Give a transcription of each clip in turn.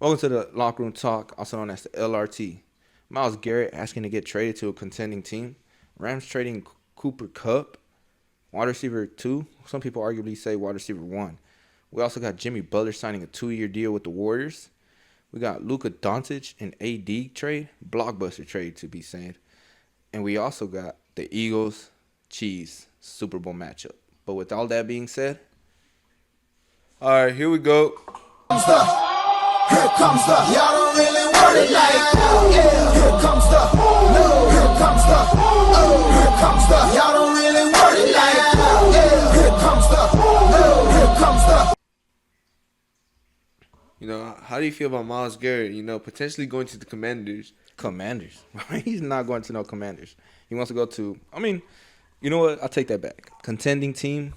Welcome to the Locker Room Talk, also known as the LRT. Myles Garrett asking to get traded to a contending team. Rams trading Cooper Kupp, wide receiver 2. Some people arguably say wide receiver 1. We also got Jimmy Butler signing a 2-year deal with the Warriors. We got Luka Doncic and AD trade, blockbuster trade to be said. And we also got the Eagles-Chiefs Super Bowl matchup. But with all that being said, all right, here we go. Here comes the, y'all don't really want it like that. Yeah. Here comes the, no. Here comes the, oh. Here comes the, y'all don't really want it like that. Yeah. Here comes the, no. Here comes the. You know, how do you feel about Myles Garrett, potentially going to the Commanders? Commanders. He's not going to no Commanders. He wants to go to, you know what? I'll take that back. Contending team.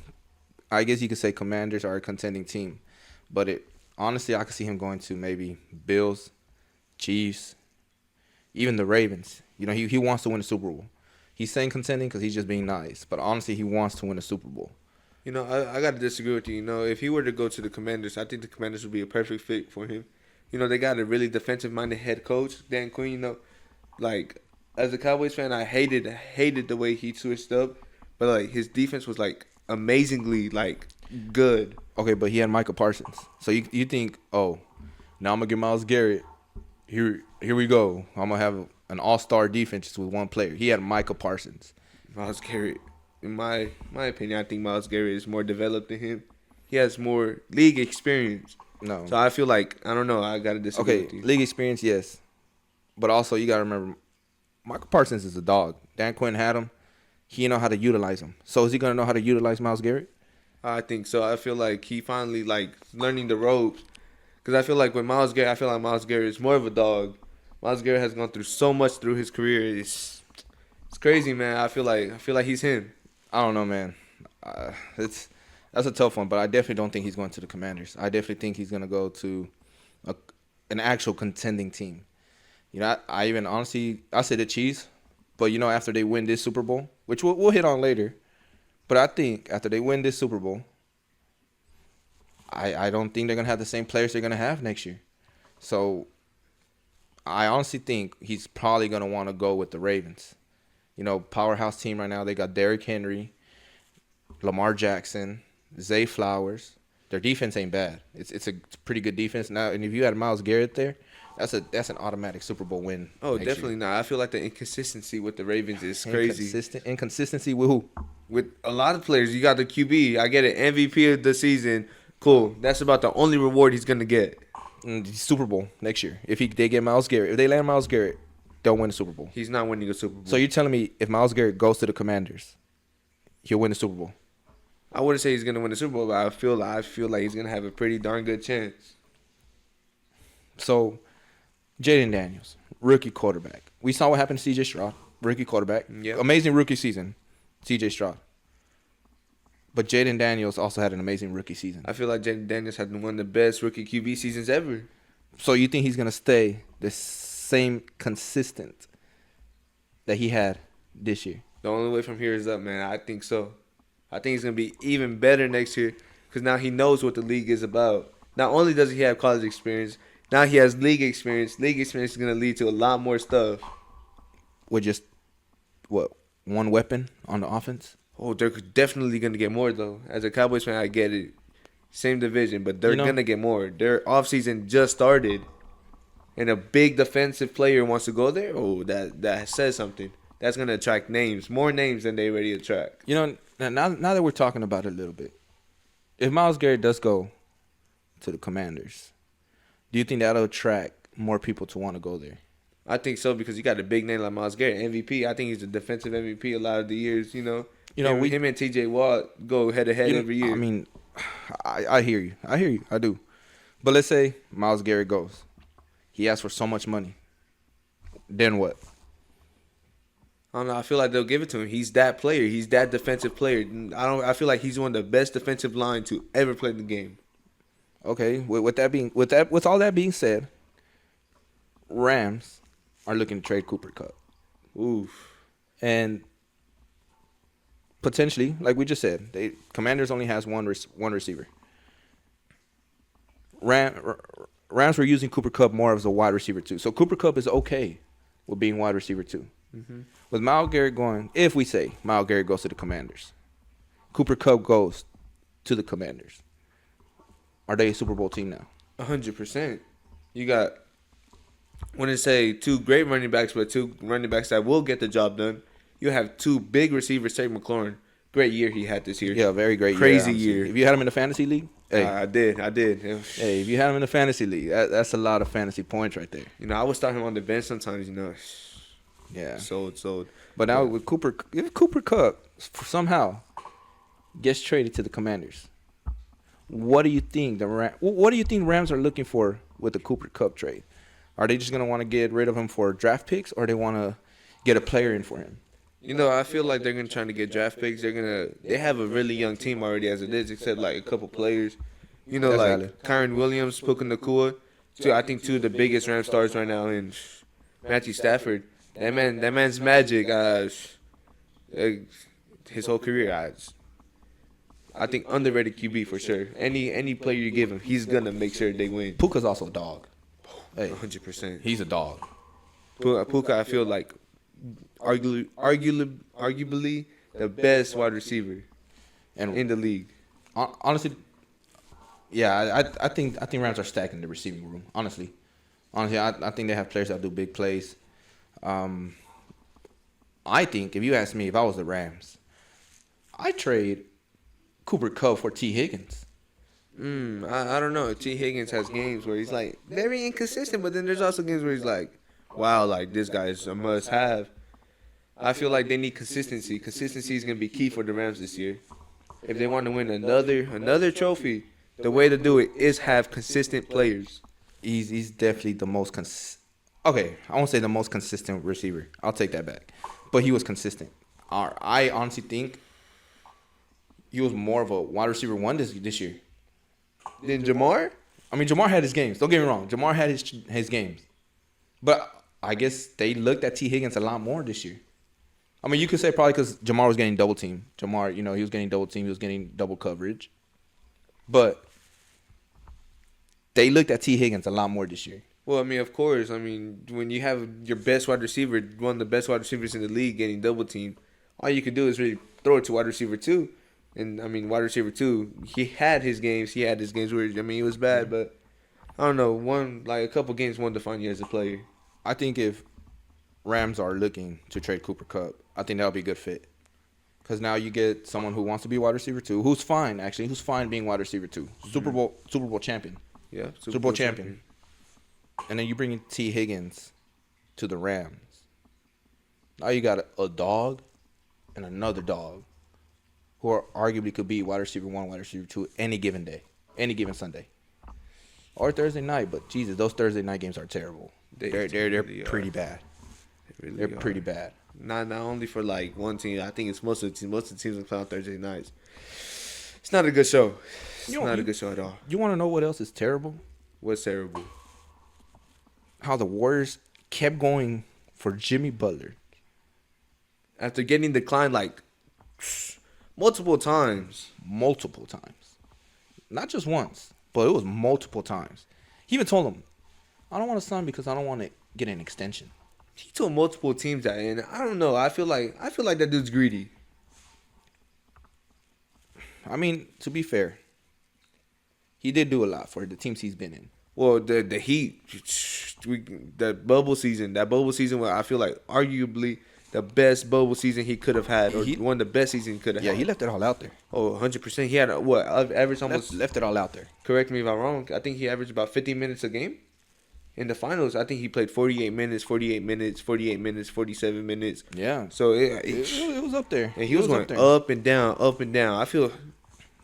I guess you could say Commanders are a contending team. But honestly, I could see him going to maybe Bills, Chiefs, even the Ravens. You know, he wants to win the Super Bowl. He's saying contending because he's just being nice. But honestly, he wants to win the Super Bowl. I got to disagree with you. If he were to go to the Commanders, I think the Commanders would be a perfect fit for him. They got a really defensive-minded head coach, Dan Quinn. Like, as a Cowboys fan, I hated the way he switched up. But, like, his defense was, like, amazingly, like, good. Okay, but he had Micah Parsons. So you think, oh, now I'm going to get Myles Garrett. Here we go. I'm going to have an all-star defense just with one player. He had Micah Parsons. Myles Garrett, in my opinion, I think Myles Garrett is more developed than him. He has more league experience. No. So I feel like, I don't know, I got to disagree with you. League experience, yes. But also you got to remember, Micah Parsons is a dog. Dan Quinn had him. He know how to utilize him. So is he going to know how to utilize Myles Garrett? I think so. I feel like he finally, learning the ropes. Because I feel like with Myles Garrett, Myles Garrett is more of a dog. Myles Garrett has gone through so much through his career. It's crazy, man. I feel like he's him. I don't know, man. That's a tough one, but I definitely don't think he's going to the Commanders. I definitely think he's going to go to an actual contending team. I even honestly, I said the Chiefs, but after they win this Super Bowl, which we'll hit on later, but I think after they win this Super Bowl, I don't think they're going to have the same players they're going to have next year. So I honestly think he's probably going to want to go with the Ravens. Powerhouse team right now. They got Derrick Henry, Lamar Jackson, Zay Flowers. Their defense ain't bad. It's a pretty good defense now. And if you had Myles Garrett there, that's an automatic Super Bowl win. Oh, definitely not. I feel like the inconsistency with the Ravens is crazy. Inconsistency with who? With a lot of players. You got the QB. I get it. MVP of the season. Cool. That's about the only reward he's gonna get. Super Bowl next year. If they get Myles Garrett, if they land Myles Garrett, they'll win the Super Bowl. He's not winning a Super Bowl. So you're telling me if Myles Garrett goes to the Commanders, he'll win the Super Bowl? I wouldn't say he's gonna win the Super Bowl, but I feel like he's gonna have a pretty darn good chance. So, Jaden Daniels, rookie quarterback. We saw what happened to C.J. Stroud, rookie quarterback. Yep. Amazing rookie season, C.J. Stroud. But Jaden Daniels also had an amazing rookie season. I feel like Jaden Daniels had one of the best rookie QB seasons ever. So you think he's gonna stay the same consistent that he had this year? The only way from here is up, man. I think so. I think he's going to be even better next year because now he knows what the league is about. Not only does he have college experience, now he has league experience. League experience is going to lead to a lot more stuff. With just, one weapon on the offense? Oh, they're definitely going to get more, though. As a Cowboys fan, I get it. Same division, but they're going to get more. Their offseason just started, and a big defensive player wants to go there. Oh, that says something. That's going to attract names, more names than they already attract. Now that we're talking about it a little bit, if Myles Garrett does go to the Commanders, do you think that'll attract more people to want to go there? I think so because you got a big name like Myles Garrett, MVP. I think he's a defensive MVP a lot of the years. Him and T.J. Watt go head to head every year. I mean, I hear you. I do. But let's say Myles Garrett goes. He asks for so much money. Then what? I don't know. I feel like they'll give it to him. He's that player. He's that defensive player. I feel like he's one of the best defensive line to ever play the game. Okay. With all that being said, Rams are looking to trade Cooper Kupp. Oof. And potentially, like we just said, Commanders only has one receiver. Rams were using Cooper Kupp more as a wide receiver too. So Cooper Kupp is okay with being wide receiver too. Mm-hmm. With Myles Garrett going, if we say Myles Garrett goes to the Commanders, Cooper Kupp goes to the Commanders, are they a Super Bowl team now? 100%. You got, I want to say, two great running backs, but two running backs that will get the job done. You have two big receivers, Terry McLaurin. Great year he had this year. Yeah, very great Crazy year. year. If you had him in the fantasy league, hey, I did. hey, if you had him in the fantasy league, that's a lot of fantasy points right there. You know, I would start him on the bench sometimes, you know. Yeah. Sold. But now with Cooper, if Cooper Kupp somehow gets traded to the Commanders, what do you think what do you think Rams are looking for with the Cooper Kupp trade? Are they just gonna want to get rid of him for draft picks, or they want to get a player in for him? You know, I feel like they're gonna try to get draft picks. They have a really young team already as it is, except like a couple players. You know, That's like valid. Kyron Williams, Puka Nacua. I think two of the biggest Ram stars right now, and Matthew Stafford. That man's magic. His whole career, I think underrated QB for sure. Any player you give him, he's gonna make sure they win. Puka's also a dog. Hey, 100%. he's a dog. Puka, I feel like arguably the best wide receiver And in the league. honestly, yeah, I think Rams are stacking the receiving room. Honestly, I think they have players that do big plays. I think if you ask me, if I was the Rams, I'd trade Cooper Kupp for T. Higgins. I don't know. T. Higgins has games where he's like very inconsistent, but then there's also games where he's like, wow, like this guy is a must-have. I feel like they need consistency. Consistency is gonna be key for the Rams this year. If they want to win another trophy, the way to do it is have consistent players. He's definitely the most okay, I won't say the most consistent receiver. I'll take that back. But he was consistent. I honestly think he was more of a wide receiver one this year. Then Jamar? I mean, Jamar had his games. Don't get me wrong. Jamar had his games. But I guess they looked at T. Higgins a lot more this year. I mean, you could say probably because Jamar was getting double teamed. Jamar, he was getting double teamed. He was getting double coverage. But they looked at T. Higgins a lot more this year. Well, I mean, of course. I mean, when you have your best wide receiver, one of the best wide receivers in the league, getting double teamed, all you could do is really throw it to wide receiver 2. And, I mean, wide receiver 2, he had his games. He where, I mean, he was bad, but I don't know. A couple games won't define you as a player. I think if Rams are looking to trade Cooper Kupp, I think that would be a good fit. Because now you get someone who wants to be wide receiver 2, who's fine being wide receiver 2. Super Bowl champion. Yeah, Super Bowl champion. And then you bring in T. Higgins to the Rams. Now you got a dog and another dog who are arguably could be wide receiver 1, wide receiver 2 any given day, any given Sunday. Or Thursday night, but Jesus, those Thursday night games are terrible. They're pretty bad. They're pretty bad. Not only for like one team. I think it's most of the teams. Most of the teams that play on Thursday nights. It's not a good show. It's not a good show at all. You want to know what else is terrible? What's terrible? How the Warriors kept going for Jimmy Butler. After getting declined like multiple times. Multiple times. Not just once, but it was multiple times. He even told them, I don't want to sign because I don't want to get an extension. He told multiple teams that, and I don't know. I feel like that dude's greedy. I mean, to be fair, he did do a lot for the teams he's been in. Well, the Heat, that bubble season where I feel like arguably the best bubble season he could have had, or one of the best seasons he could have had. Yeah, he left it all out there. Oh, 100%. He had average almost. Left it all out there. Correct me if I'm wrong. I think he averaged about 50 minutes a game. In the finals, I think he played 48 minutes, 47 minutes. Yeah. So it was up there. And he was going up and down. I feel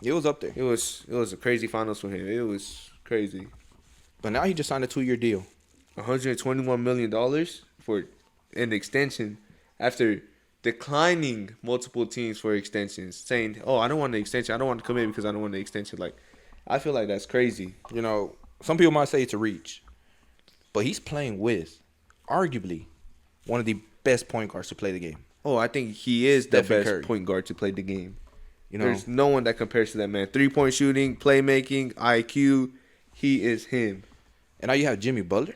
it was up there. It was a crazy finals for him. It was crazy. But now he just signed a 2-year deal. $121 million for an extension after declining multiple teams for extensions, saying, "Oh, I don't want the extension. I don't want to come in because I don't want the extension." Like, I feel like that's crazy. Some people might say it's a reach. But he's playing with, arguably, one of the best point guards to play the game. Oh, I think he is the Stephen best Curry. point guard to play the game. There's no one that compares to that man. 3-point shooting, playmaking, IQ, he is him. and now you have Jimmy Butler.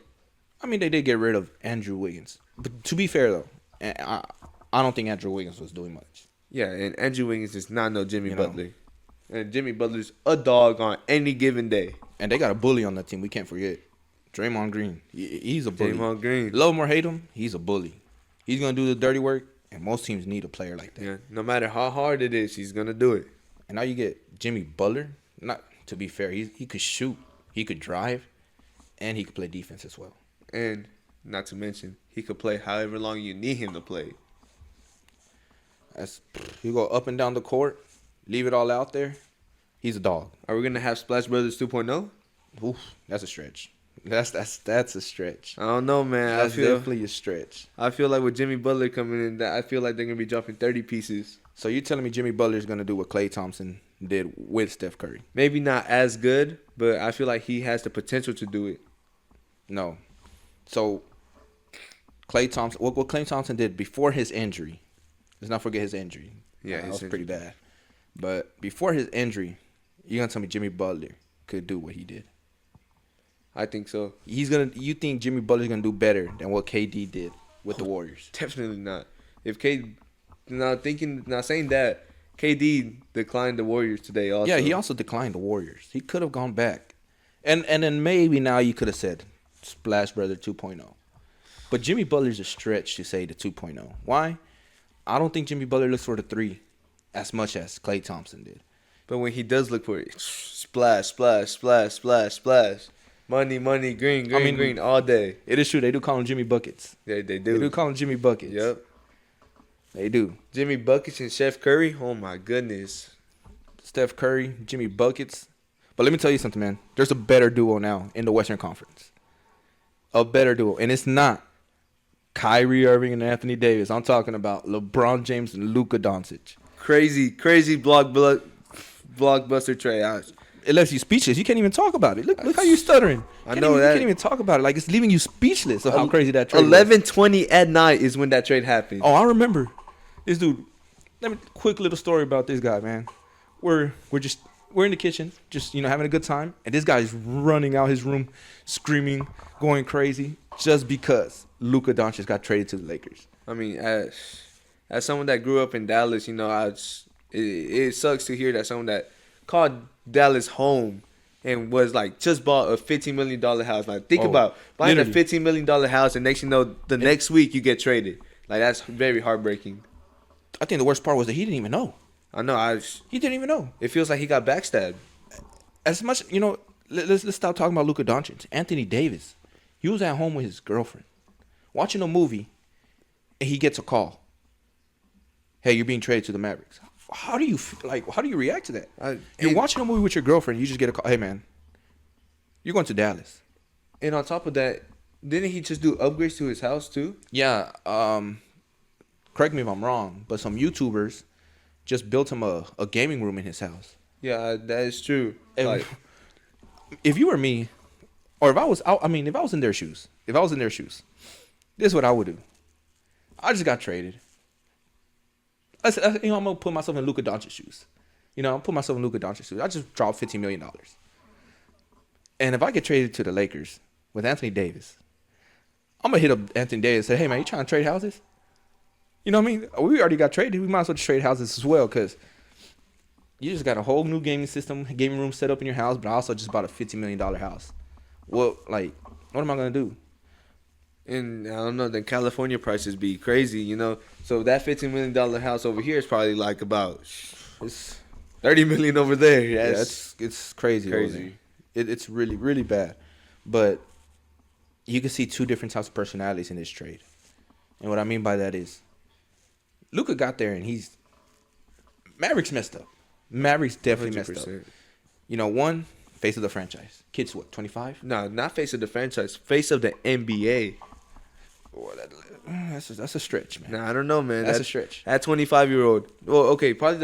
I mean, they did get rid of Andrew Wiggins, but to be fair though, I don't think Andrew Wiggins was doing much. Yeah, and Andrew Wiggins is not no Jimmy You know. Butler. And Jimmy Butler's a dog on any given day. And they got a bully on that team. We can't forget Draymond Green. He's a bully. Draymond Green. Love him or hate him, he's a bully. He's gonna do the dirty work, and most teams need a player like that. Yeah, no matter how hard it is, he's gonna do it. And now you get Jimmy Butler. Not to be fair, he could shoot, he could drive, and he could play defense as well. And not to mention, he could play however long you need him to play. You go up and down the court, leave it all out there. He's a dog. Are we gonna have Splash Brothers 2.0? Oof, that's a stretch. That's a stretch. I don't know, man. That's definitely a stretch. I feel like with Jimmy Butler coming in, that I feel like they're gonna be dropping 30 pieces. So you're telling me Jimmy Butler is gonna do what Klay Thompson did with Steph Curry? Maybe not as good, but I feel like he has the potential to do it. No. So Klay Thompson, what Klay Thompson did before his injury, let's not forget his injury. Yeah, that his was pretty bad. But before his injury, you're gonna tell me Jimmy Butler could do what he did? I think so. You think Jimmy Butler's gonna do better than what KD did with the Warriors? Definitely not. If now saying that, KD declined the Warriors today also. Yeah, he also declined the Warriors. He could have gone back. And then maybe now you could have said Splash Brother 2.0. But Jimmy Butler's a stretch to say the 2.0. Why? I don't think Jimmy Butler looks for the 3 as much as Klay Thompson did. But when he does look for it, splash, splash, splash, splash, splash. Money, money, green, green, green all day. It is true. They do call him Jimmy Buckets. Yeah, they They do. do call him Jimmy Buckets. Yep. They do. Jimmy Buckets and Chef Curry. Oh my goodness. Steph Curry, Jimmy Buckets. But let me tell you something, man. There's a better duo now in the Western Conference. A better duo. And it's not Kyrie Irving and Anthony Davis. I'm talking about LeBron James and Luka Doncic. Crazy blockbuster trade. It left you speechless. You can't even talk about it. Look how you stuttering. I know You that. can't even talk about it. Like, it's leaving you speechless of how crazy that trade was. 11:20 at night is when that trade happened. Oh, I remember. This dude. Quick little story about this guy, man. We're in the kitchen, just having a good time, and this guy's running out his room, screaming, going crazy, just because Luka Doncic got traded to the Lakers. I mean, as someone that grew up in Dallas, it sucks to hear that someone that called Dallas home and was like just bought a $15 million house. Like, think about buying literally. a $15 million house, and next next week you get traded. Like, that's very heartbreaking. I think the worst part was that he didn't even know. I know. He didn't even know. It feels like he got backstabbed. As much, let's stop talking about Luka Doncic. Anthony Davis, he was at home with his girlfriend, watching a movie, and he gets a call. Hey, you're being traded to the Mavericks. How do you react to that? You're watching a movie with your girlfriend, you just get a call. Hey, man, you're going to Dallas. And on top of that, didn't he just do upgrades to his house too? Yeah. Correct me if I'm wrong, but some YouTubers just built him a gaming room in his house. Yeah, that is true. And if you were me, or if I was in their shoes, this is what I would do. I just got traded. I'm gonna put myself in Luka Doncic's shoes. I just dropped $15 million. And if I get traded to the Lakers with Anthony Davis, I'm gonna hit up Anthony Davis and say, hey man, you trying to trade houses? You know what I mean? We already got traded. We might as well just trade houses as well, because you just got a whole new gaming room set up in your house, but I also just bought a $50 million house. Well, what am I going to do? And I don't know, then California prices be crazy, So that $15 million house over here is probably like about It's $30 million over there. it's crazy. Crazy. It's really, really bad. But you can see two different types of personalities in this trade. And what I mean by that is, Luka got there and Mavericks messed up. Mavericks definitely 100%. messed up. One, face of the franchise. Kid's what, 25? No, not face of the franchise, face of the NBA. Well, that's a stretch, man. Nah, I don't know, man. That's a stretch. That 25-year-old. Well, okay, probably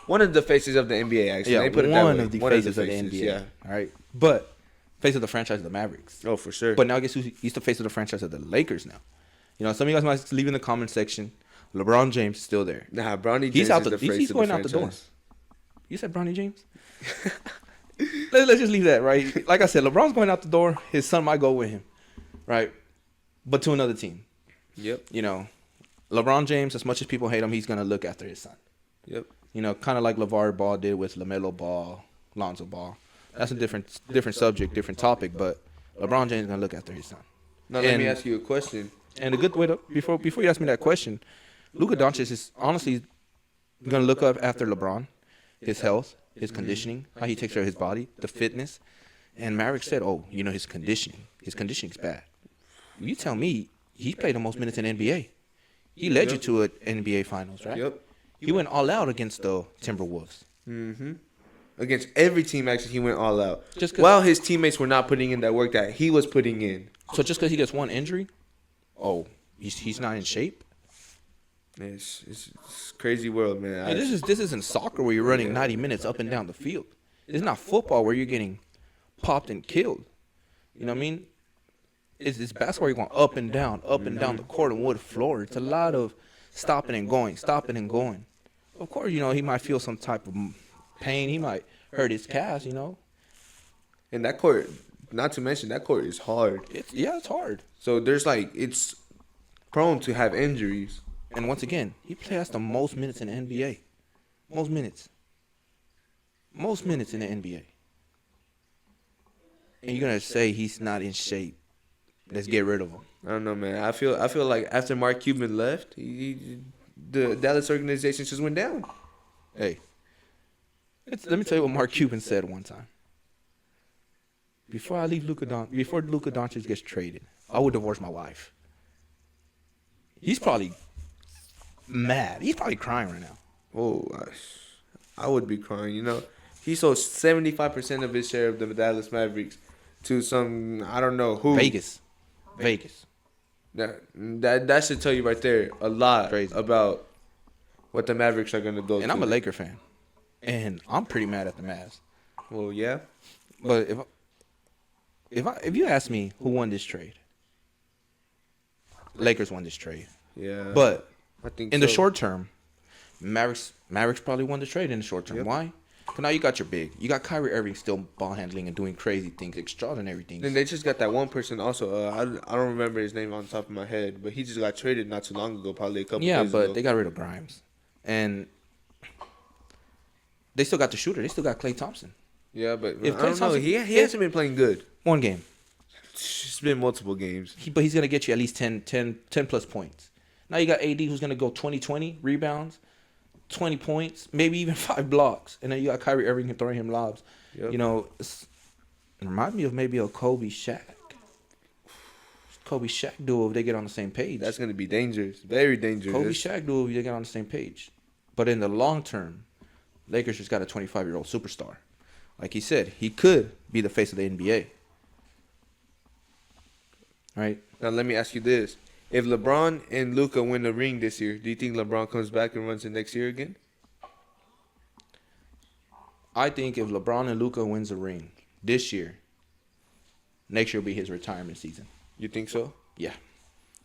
one of the faces of the NBA, actually. Yeah, They put it that one way. of the One faces of the NBA. yeah. All right. But face of the franchise of the Mavericks. Oh, for sure. But now guess he's the face of the franchise of the Lakers now. Some of you guys might leave in the comment section. LeBron James is still there. Nah, Bronny James He's out is the the face he's of going the out the door. franchise. You said Bronny James? let's just leave that, right? Like I said, LeBron's going out the door. His son might go with him, right? But to another team. Yep. You know, LeBron James, as much as people hate him, he's going to look after his son. Yep. You know, kind of like LeVar Ball did with LaMelo Ball, Lonzo Ball. That's a different subject, different topic, but LeBron James is going to look after his son. Now, let me ask you a question. And a good way to, before you ask me that question, Luka Doncic is honestly going to look up after LeBron, his health, his conditioning, how he takes care of his body, the fitness. And Maverick said, oh, you know, his conditioning's bad. You tell me, he played the most minutes in the NBA. He led you to an NBA Finals, right? Yep. He went all out against the Timberwolves. Mm-hmm. Against every team, actually, he went all out. While his teammates were not putting in that work that he was putting in. So just because he gets one injury, he's not in shape? It's crazy world, man. Hey, this isn't soccer where you're running 90 minutes up and down the field. It's not football where you're getting popped and killed. You know what I mean? It's basketball. You're going up and down the court and wood floor. It's a lot of stopping and going. Of course, you know, he might feel some type of pain. He might hurt his calves, you know. And that court, not to mention, that court is hard. It's hard. So it's prone to have injuries. And once again, he plays the most minutes in the NBA. Most minutes in the NBA. And you're gonna say he's not in shape. Let's get rid of him. I don't know, man. I feel like after Mark Cuban left, the Dallas organization just went down. Hey, let me tell you what Mark Cuban said one time. Before Luka Doncic gets traded, I would divorce my wife. He's probably mad. He's probably crying right now. Oh, I would be crying. You know, he sold 75% of his share of the Dallas Mavericks to some, I don't know who. Vegas. That should tell you right there a lot about what the Mavericks are gonna go. And I'm a Laker fan, and I'm pretty mad at the Mavs. Well, yeah. But if you ask me who won this trade, Lakers won this trade. Yeah. But I think in the short term, Mavericks probably won the trade in the short term. Yep. Why? Because now you got your big. You got Kyrie Irving still ball handling and doing crazy things, extraordinary things. Then they just got that one person also. I don't remember his name on top of my head, but he just got traded not too long ago, probably a couple days ago. Yeah, but they got rid of Grimes. And they still got the shooter. They still got Klay Thompson. Yeah, but If I don't know. He hasn't been playing good. One game. It's been multiple games. But he's going to get you at least 10 plus points. Now you got AD who's going to go 20 rebounds, 20 points, maybe even 5 blocks. And then you got Kyrie Irving throwing him lobs. Yep. You know, it reminds me of maybe a Kobe Shaq duo if they get on the same page. That's going to be dangerous. Very dangerous. Kobe Shaq duo if they get on the same page. But in the long term, Lakers just got a 25-year-old superstar. Like he said, he could be the face of the NBA. Right? Now, let me ask you this. If LeBron and Luka win the ring this year, do you think LeBron comes back and runs it next year again? I think if LeBron and Luka wins a ring this year, next year will be his retirement season. You think so? Yeah.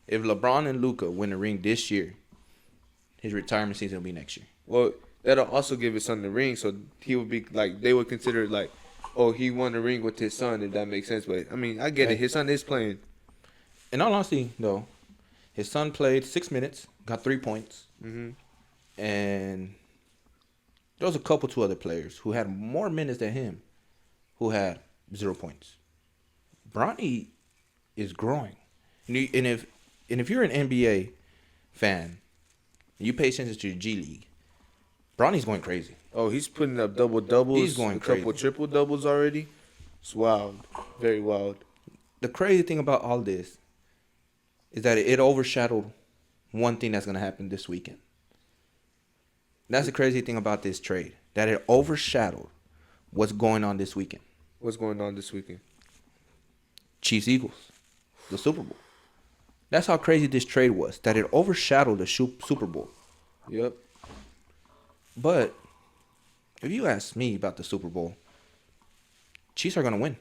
If LeBron and Luka win a ring this year, his retirement season will be next year. Well, that'll also give his son the ring, so he would be like, they would consider it like, oh, he won the ring with his son, if that makes sense. But, I mean, I get it. His son is playing. In all honesty, though, his son played 6 minutes, got 3 points. Mm-hmm. And there was a couple, 2 other players who had more minutes than him who had 0 points. Bronny is growing. And if you're an NBA fan, and you pay attention to your G League, Bronny's going crazy. Oh, he's putting up double-doubles. He's going crazy. A couple triple-doubles already. It's wild. Very wild. The crazy thing about all this is that it overshadowed one thing that's going to happen this weekend. That's the crazy thing about this trade, that it overshadowed what's going on this weekend. What's going on this weekend? Chiefs-Eagles, the Super Bowl. That's how crazy this trade was, that it overshadowed the Super Bowl. Yep. But if you ask me about the Super Bowl, Chiefs are going to win.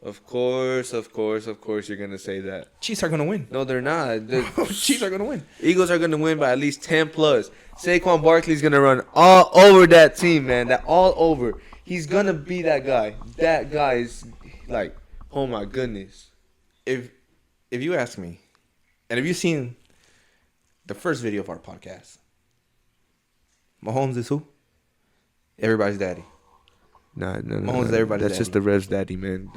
Of course, you're gonna say that. Chiefs are gonna win. No, they're not. The Chiefs are gonna win. Eagles are gonna win by at least 10 plus. Saquon Barkley's gonna run all over that team, man. That all over. He's gonna be that guy. That guy is like, oh my goodness. If you ask me, and if you've seen the first video of our podcast, Mahomes is who? Everybody's daddy. No. Mahomes is everybody's That's daddy. just the ref's daddy, man.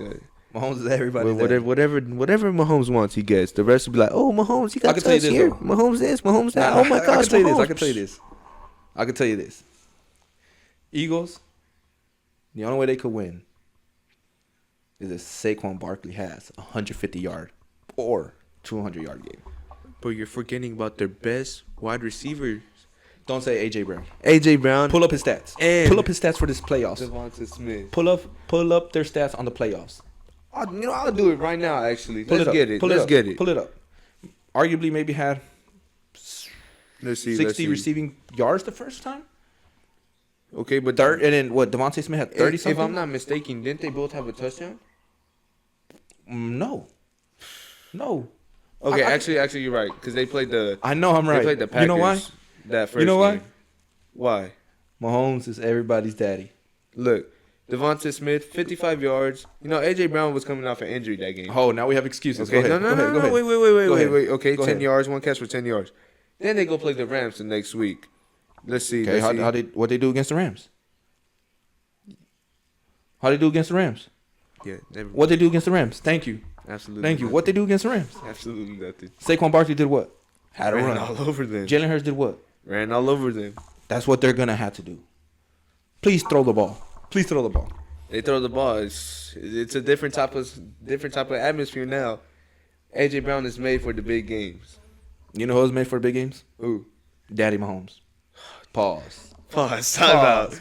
Mahomes is everybody's Whatever Mahomes wants, he gets. The rest will be like, oh, Mahomes, he I got can tell you touch this, here. though. Mahomes this, Mahomes that. Nah, Oh my I gosh, can tell you this. Mahomes. I can tell you this. Eagles, the only way they could win is if Saquon Barkley has a 150-yard or 200-yard game. But you're forgetting about their best wide receiver, Don't say A.J. Brown. A.J. Brown. Pull up his stats. And Pull up his stats for this playoffs. Devonta Smith. Pull up their stats on the playoffs. I'll do it right now, actually. Pull Let's it up. get it. Pull Let's up. get it. Pull it up. Arguably, maybe had Let's see. 60 receiving yards the first time. Okay, but And then what? Devontae Smith had 30 something. If I'm not mistaken, didn't they both have a touchdown? No. Okay, I- actually, you're right because they played the. I know I'm right. They played the Packers. You know why? That first. You know why? game. Why? Mahomes is everybody's daddy. Look, Devonta Smith, 55 yards. You know, A.J. Brown was coming off an injury that game. Oh, now we have excuses. Okay, Go ahead. no, Go ahead. wait. Okay, Go 10 ahead. yards, one catch for 10 yards. Then they go play the Rams the next week. Let's see. Okay, what they do against the Rams? How they do against the Rams? Yeah, never. What they do against the Rams? Thank you. Absolutely. Thank you. Nothing. What they do against the Rams? Absolutely nothing. Saquon Barkley did what? Had a Ran run. all over them. Jalen Hurts did what? Ran all over them. That's what they're gonna have to do. Please throw the ball. Please throw the ball. They throw the ball. It's a different type of atmosphere now. A.J. Brown is made for the big games. You know who's made for the big games? Ooh. Daddy Mahomes. Pause. Time out.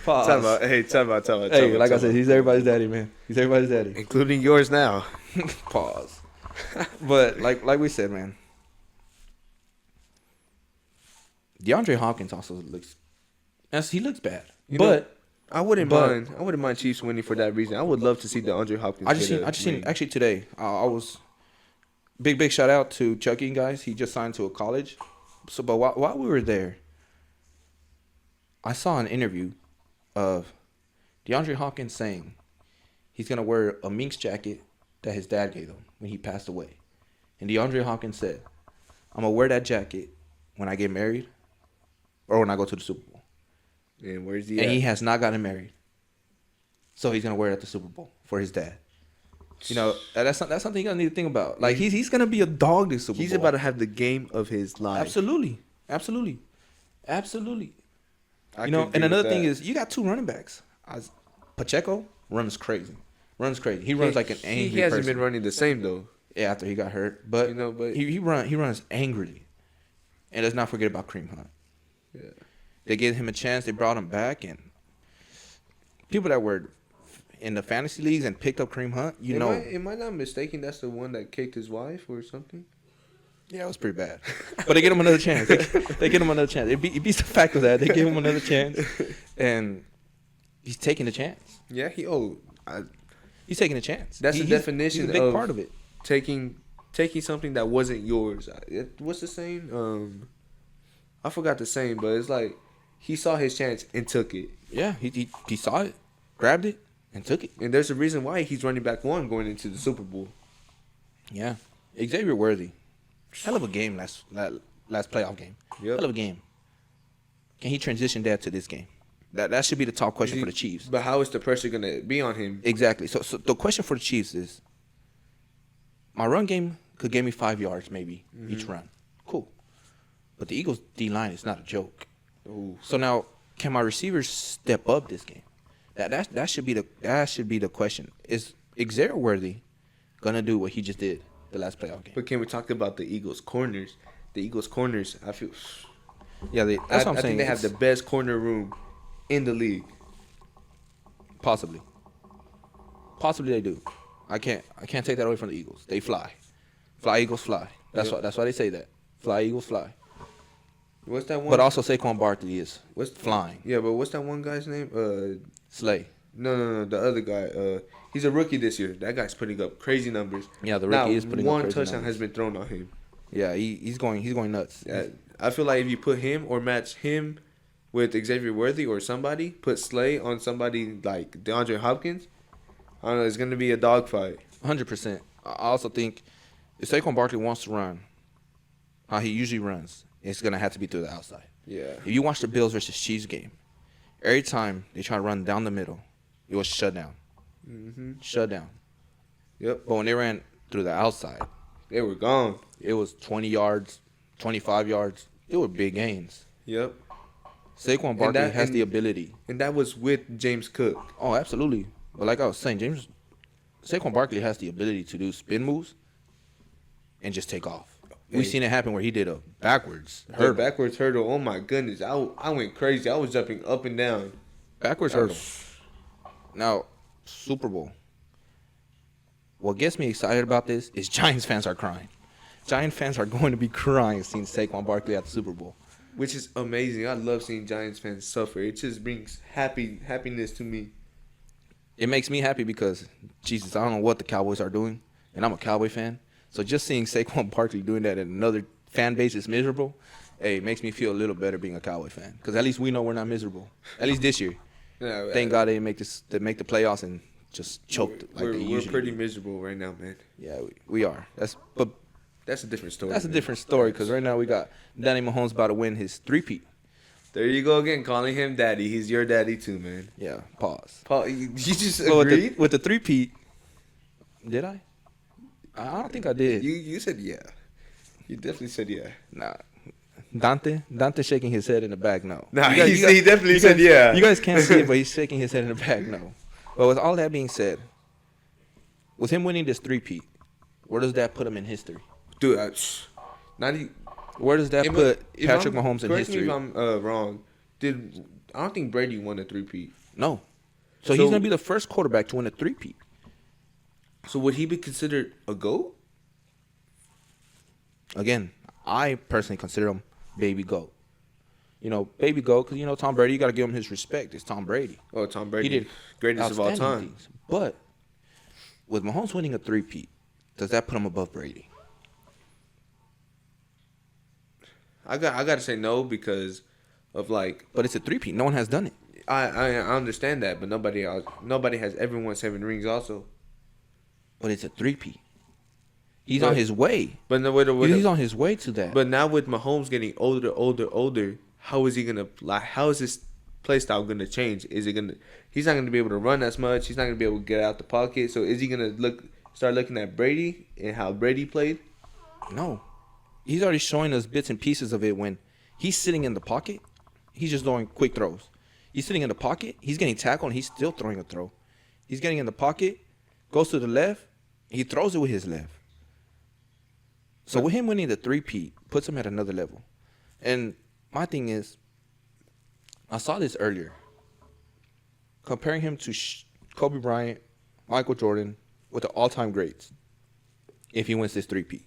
Hey, Time out. like I said, he's everybody's daddy, man. He's everybody's daddy. Including yours now. Pause. But like we said, man, DeAndre Hopkins also looks. He looks bad, but I wouldn't mind Chiefs winning for that reason. I would love to see DeAndre Hopkins. I just seen actually today. I was big shout out to Chucky guys. He just signed to a college. So, but while we were there, I saw an interview of DeAndre Hopkins saying he's gonna wear a Minx jacket that his dad gave him when he passed away, and DeAndre Hopkins said, "I'm gonna wear that jacket when I get married, or when I go to the Super Bowl." And where's he And at? he has not gotten married, so he's gonna wear it at the Super Bowl for his dad. You know, that's something you gotta need to think about. Like he's gonna be a dog this Super Bowl. He's about to have the game of his life. Absolutely. You know, and another thing is you got two running backs. Pacheco runs crazy. He runs like an angry He hasn't person. been running the same though. Yeah, after he got hurt, but You know, but- he runs angrily. And let's not forget about Kareem Hunt. Yeah. They gave him a chance. They brought him back, and people that were in the fantasy leagues and picked up Kareem Hunt, Am I not mistaken? That's the one that kicked his wife or something. yeah, it was pretty bad. But they get him another chance. They get him another chance. It beats the fact of that they give him another chance, and he's taking a chance. Yeah, He's taking a chance. That's the definition he's a big of part of it. taking something that wasn't yours. What's the saying? I forgot the saying, but it's like he saw his chance and took it. Yeah, he saw it, grabbed it, and took it. And there's a reason why he's running back one going into the Super Bowl. Yeah, Xavier Worthy, hell of a game last playoff game. Yep. Hell of a game. Can he transition that to this game? That should be the top question for the Chiefs. But how is the pressure gonna be on him? Exactly. So the question for the Chiefs is, my run game could give me 5 yards maybe each run. Cool. But the Eagles' D-line is not a joke. Ooh. So now, can my receivers step up this game? That should be the question. Is Xavier Worthy gonna do what he just did the last playoff game? But can we talk about the Eagles' corners? The Eagles' corners, I feel. Yeah, that's what I'm saying. I think they have the best corner room in the league. Possibly they do. I can't take that away from the Eagles. They fly. Fly Eagles fly. That's why they say that. Fly Eagles fly. What's that one? But also Saquon Barkley is flying. Yeah, but what's that one guy's name? Slay. No, the other guy. He's a rookie this year. That guy's putting up crazy numbers. Yeah, the rookie is putting up one crazy touchdown numbers. has been thrown on him. Yeah, he's going nuts. Yeah, I feel like if you put him or match him with Xavier Worthy or somebody, put Slay on somebody like DeAndre Hopkins, I don't know, it's gonna be a dogfight. 100%. I also think if Saquon Barkley wants to run how he usually runs, it's gonna have to be through the outside. Yeah. If you watch the Bills versus Chiefs game, every time they try to run down the middle, it was shut down. Mm-hmm. Shut down. Yep. But when they ran through the outside, They were gone. it was 20 yards, 25 yards. It were big gains. Yep. Saquon Barkley that- has and- the ability. And that was with James Cook. Oh, absolutely. But like I was saying, Saquon Barkley has the ability to do spin moves and just take off. We've Hey. seen it happen where he did a backwards Her hurdle. backwards hurdle. Oh my goodness. I went crazy. I was jumping up and down. Backwards hurdle. Now, Super Bowl. What gets me excited about this is Giants fans are crying. Giant fans are going to be crying seeing Saquon Barkley at the Super Bowl. Which is amazing. I love seeing Giants fans suffer. It just brings happiness to me. It makes me happy because, Jesus, I don't know what the Cowboys are doing, and I'm a Cowboy fan. So just seeing Saquon Barkley doing that and another fan base is miserable, hey, it makes me feel a little better being a Cowboy fan. Because at least we know we're not miserable. At least this year. Yeah, Thank God they didn't make the playoffs and just choked like we're they usually pretty do. miserable right now, man. Yeah, we are. But That's a different story. that's a man. different story because right now we got Danny Mahomes about to win his three-peat. There you go again, calling him daddy. He's your daddy too, man. Yeah, pause. Paul, you just But agreed. with the three-peat, did I? I don't think I did. You said yeah. You definitely said yeah. Nah. Dante shaking his head in the back, no. Nah, You guys- he definitely you said guys- yeah. You guys can't see it, but he's shaking his head in the back, no. But with all that being said, with him winning this three-peat, where does that put him in history? Dude, not even. Where does that If- put if Patrick I'm- Mahomes in correct me history? if I'm wrong. I don't think Brady won a three-peat. No. So he's So- going to be the first quarterback to win a three-peat. So would he be considered a GOAT? Again, I personally consider him baby GOAT. You know, baby GOAT, because, you know, Tom Brady, you got to give him his respect. It's Tom Brady. Oh, Tom Brady. He did Greatest of all outstanding time. things. But with Mahomes winning a three-peat, does that put him above Brady? I got to say no because of like But it's a three-peat. No one has done it. I understand that, but nobody has ever won 7 rings also. But it's a three-peat. He's But- on his way. But no, He's on his way to that. But now with Mahomes getting older, how is he gonna like? How is his play style gonna change? Is it gonna? He's not gonna be able to run as much. He's not gonna be able to get out the pocket. So is he gonna start looking at Brady and how Brady played? No. He's already showing us bits and pieces of it when he's sitting in the pocket. He's just throwing quick throws. He's sitting in the pocket. He's getting tackled, and he's still throwing a throw. He's getting in the pocket, goes to the left. He throws it with his left. So with him winning the three-peat, puts him at another level. And my thing is, I saw this earlier. Comparing him to Kobe Bryant, Michael Jordan, with the all-time greats, if he wins this three-peat.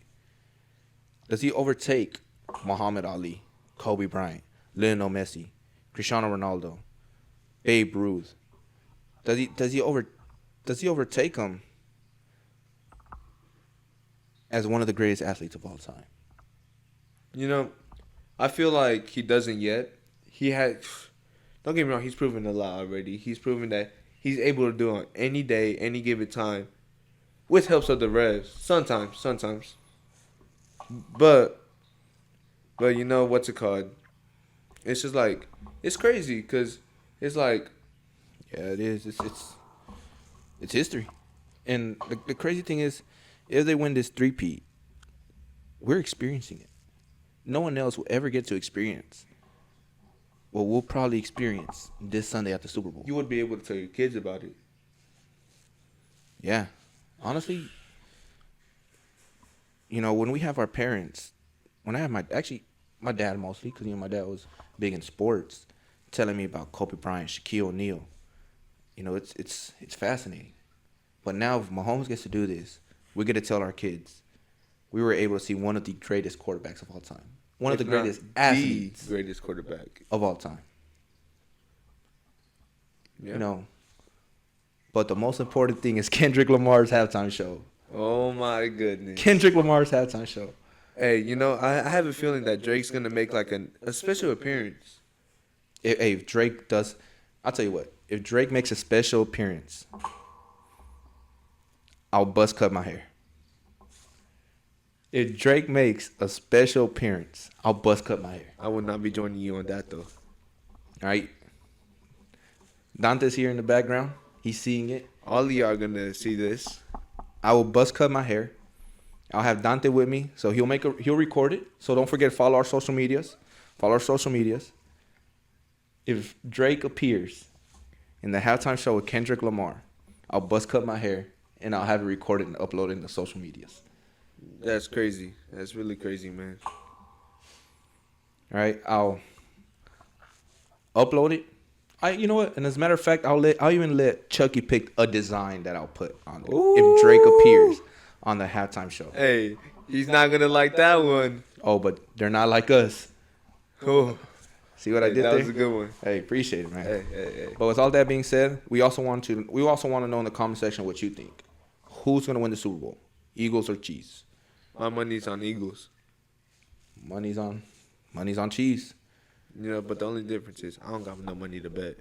Does he overtake Muhammad Ali, Kobe Bryant, Lionel Messi, Cristiano Ronaldo, Babe Ruth? Does he overtake him as one of the greatest athletes of all time? You know, I feel like he doesn't yet. He had. Don't get me wrong. He's proven a lot already. He's proven that he's able to do it on any day, any given time, with helps of the refs. Sometimes. But you know what's it called? It's just like it's crazy because it's like Yeah, it is. It's history. And the crazy thing is, if they win this three-peat, we're experiencing it. No one else will ever get to experience what we'll probably experience this Sunday at the Super Bowl. you would be able to tell your kids about it. Yeah. Honestly, you know, when we have our parents, when I have my dad mostly, because, you know, my dad was big in sports, telling me about Kobe Bryant, Shaquille O'Neal, you know, it's fascinating. But now if Mahomes gets to do this, we get to tell our kids we were able to see one of the greatest quarterbacks of all time. One of the If not greatest the athletes greatest quarterback. of all time. Yeah. You know, But the most important thing is Kendrick Lamar's halftime show. Oh my goodness. Kendrick Lamar's halftime show. Hey, you know, I have a feeling that Drake's gonna make like a special appearance. If Drake does, I'll tell you what. If Drake makes a special appearance, I'll buzz cut my hair. If Drake makes a special appearance, I'll buzz cut my hair. I would not be joining you on that though. All right. Dante's here in the background. He's seeing it. All of y'all are gonna see this. I will buzz cut my hair. I'll have Dante with me, so he'll record it. So don't forget to follow our social medias. Follow our social medias. If Drake appears in the halftime show with Kendrick Lamar, I'll buzz cut my hair and I'll have it recorded and uploaded in the social medias. That's crazy. That's really crazy, man. All right, I'll upload it. You know what? And as a matter of fact, I'll even let Chucky pick a design that I'll put on it if Drake appears on the halftime show. Hey, he's not gonna like that one. Oh, but they're not like us. Oh, See what I did that there? was a good one. Hey, appreciate it, man. Hey. But with all that being said, we also want to know in the comment section what you think. Who's gonna win the Super Bowl? Eagles or Chiefs? My money's on Eagles. Money's on Chiefs. You know, but the only difference is I don't got no money to bet.